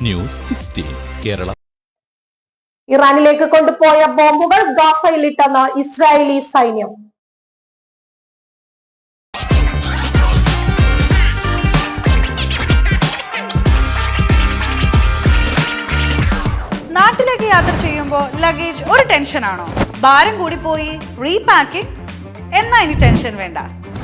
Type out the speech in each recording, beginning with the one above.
News 16 Kerala. ഇറാനിലേക്ക് കൊണ്ടുപോയ ബോംബുകൾ ഗാസയിലിട്ടെന്ന് ഇസ്രായേലി സൈന്യം. നാട്ടിലേക്ക് യാത്ര ചെയ്യുമ്പോൾ ലഗേജ് ഒരു ടെൻഷനാണോ? ഭാരം കൂടി പോയി റീപാക്കിംഗ് എന്നാ ഇനി ടെൻഷൻ വേണ്ട.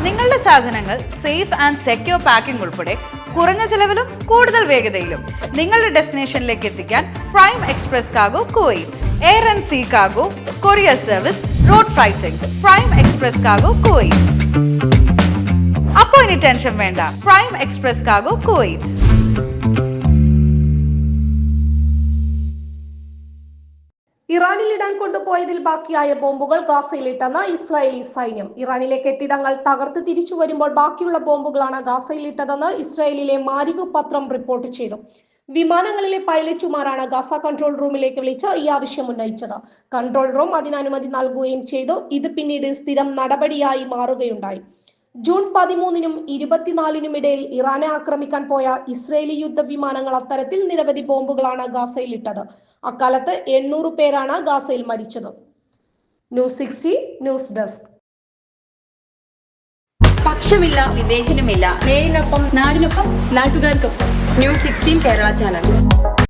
നിങ്ങളുടെ സാധനങ്ങൾ സേഫ് ആൻഡ് സെക്യൂർ പാക്കിംഗ് ഉൾപ്പെടെ കുറഞ്ഞ ചെലവിലും കൂടുതൽ വേഗതയിലും നിങ്ങളുടെ ഡെസ്റ്റിനേഷനിലേക്ക് എത്തിക്കാൻ prime express cargo Kuwait. Air and sea cargo, courier service, road freighting. Prime express cargo Kuwait. അപ്പോൾ ഇനി ടെൻഷൻ വേണ്ട. Prime express cargo Kuwait. ഇറാനിലിടാൻ കൊണ്ടുപോയതിൽ ബാക്കിയായ ബോംബുകൾ ഗാസയിലിട്ടെന്ന് ഇസ്രായേലി സൈന്യം. ഇറാനിലെ കെട്ടിടങ്ങൾ തകർത്ത് തിരിച്ചു വരുമ്പോൾ ബാക്കിയുള്ള ബോംബുകളാണ് ഗാസയിലിട്ടതെന്ന് ഇസ്രായേലിലെ മാരിവ് പത്രം റിപ്പോർട്ട് ചെയ്തു. വിമാനങ്ങളിലെ പൈലറ്റുമാരാണ് ഗാസ കൺട്രോൾ റൂമിലേക്ക് വിളിച്ച് ഈ ആവശ്യം ഉന്നയിച്ചത്. കൺട്രോൾ റൂം അതിന് അനുമതി നൽകുകയും ചെയ്തു. ഇത് പിന്നീട് സ്ഥിരം നടപടിയായി മാറുകയുണ്ടായി. ജൂൺ 13-നും 24-നും ഇടയിൽ ഇറാനെ ആക്രമിക്കാൻ പോയ ഇസ്രയേലി യുദ്ധവിമാനങ്ങൾ അത്തരത്തിൽ നിരവധി ബോംബുകളാണ് ഗാസയിലിട്ടത്. അക്കാലത്ത് 800 പേരാണ് ഗാസയിൽ മരിച്ചത്. News 16 news desk. പക്ഷമില്ല, വിവേചനമില്ല. നേരിനൊപ്പം, നാടിനൊപ്പം, നാട്ടുകാർക്കൊപ്പം. News 16 Kerala channel.